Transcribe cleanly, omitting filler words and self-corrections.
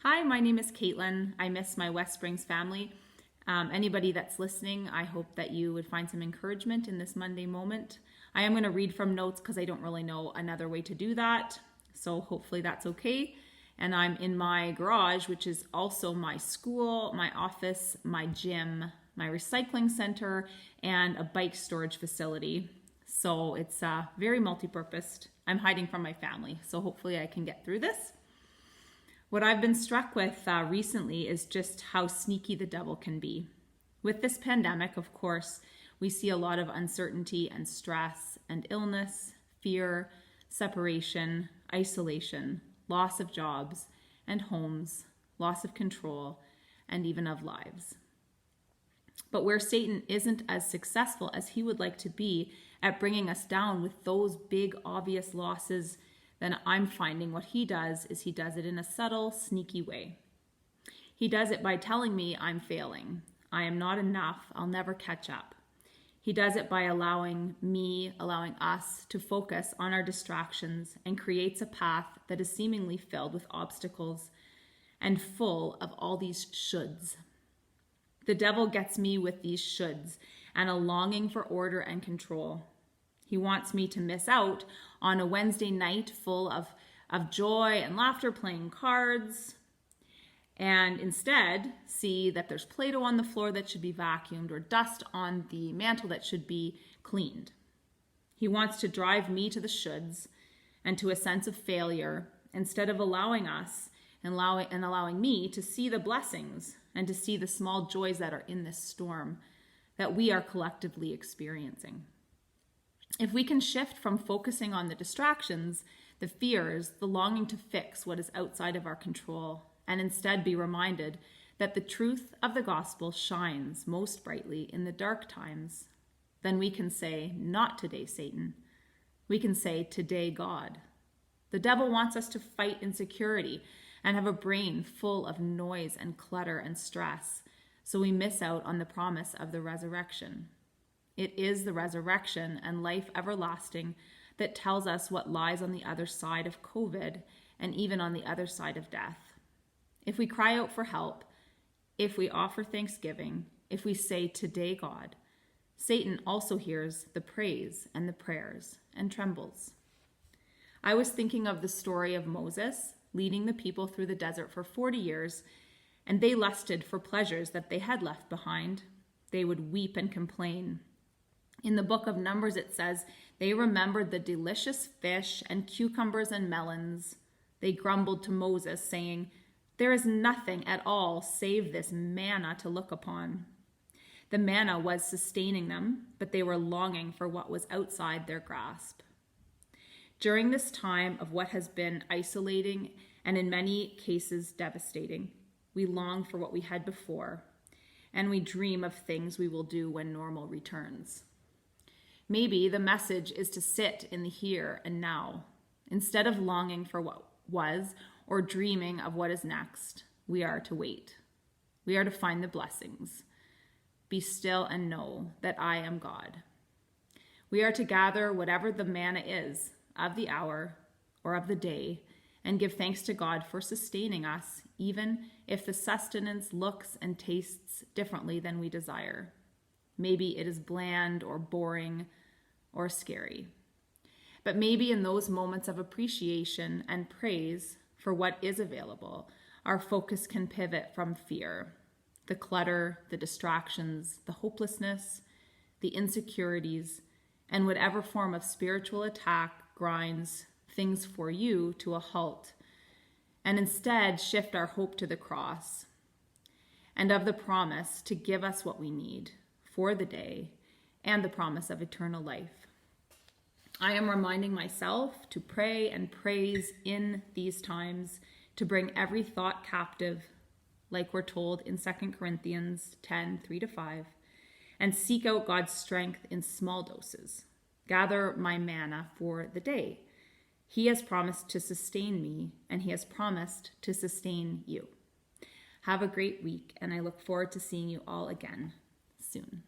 Hi, my name is Caitlin. I miss my West Springs family. Anybody that's listening, I hope that you would find some encouragement in this Monday moment. I am going to read from notes because I don't really know another way to do that. So hopefully that's okay. And I'm in my garage, which is also my school, my office, my gym, my recycling center, and a bike storage facility. So it's very multi-purposed. I'm hiding from my family, so hopefully I can get through this. What I've been struck with recently is just how sneaky the devil can be. With this pandemic, of course, we see a lot of uncertainty and stress and illness, fear, separation, isolation, loss of jobs and homes, loss of control, and even of lives. But where Satan isn't as successful as he would like to be at bringing us down with those big, obvious losses, then I'm finding what he does is he does it in a subtle, sneaky way. He does it by telling me I'm failing. I am not enough. I'll never catch up. He does it by allowing us to focus on our distractions and creates a path that is seemingly filled with obstacles and full of all these shoulds. The devil gets me with these shoulds and a longing for order and control. He wants me to miss out on a Wednesday night full of joy and laughter playing cards, and instead see that there's Play-Doh on the floor that should be vacuumed or dust on the mantle that should be cleaned. He wants to drive me to the shoulds and to a sense of failure instead of allowing us and allowing me to see the blessings and to see the small joys that are in this storm that we are collectively experiencing. If we can shift from focusing on the distractions, the fears, the longing to fix what is outside of our control, and instead be reminded that the truth of the gospel shines most brightly in the dark times, then we can say, not today, Satan. We can say, today, God. The devil wants us to fight insecurity and have a brain full of noise and clutter and stress, so we miss out on the promise of the resurrection. It is the resurrection and life everlasting that tells us what lies on the other side of COVID and even on the other side of death. If we cry out for help, if we offer thanksgiving, if we say, today, God, Satan also hears the praise and the prayers and trembles. I was thinking of the story of Moses leading the people through the desert for 40 years, and they lusted for pleasures that they had left behind. They would weep and complain. In the book of Numbers, it says, they remembered the delicious fish and cucumbers and melons. They grumbled to Moses, saying, there is nothing at all save this manna to look upon. The manna was sustaining them, but they were longing for what was outside their grasp. During this time of what has been isolating and in many cases devastating, we long for what we had before, and we dream of things we will do when normal returns. Maybe the message is to sit in the here and now. Instead of longing for what was or dreaming of what is next, we are to wait. We are to find the blessings. Be still and know that I am God. We are to gather whatever the manna is of the hour or of the day and give thanks to God for sustaining us, even if the sustenance looks and tastes differently than we desire. Maybe it is bland or boring or scary. But maybe in those moments of appreciation and praise for what is available, our focus can pivot from fear, the clutter, the distractions, the hopelessness, the insecurities, and whatever form of spiritual attack grinds things for you to a halt, and instead shift our hope to the cross and of the promise to give us what we need for the day and the promise of eternal life. I am reminding myself to pray and praise in these times, to bring every thought captive, like we're told in 2 Corinthians 10, 3-5, and seek out God's strength in small doses. Gather my manna for the day. He has promised to sustain me, and he has promised to sustain you. Have a great week, and I look forward to seeing you all again soon.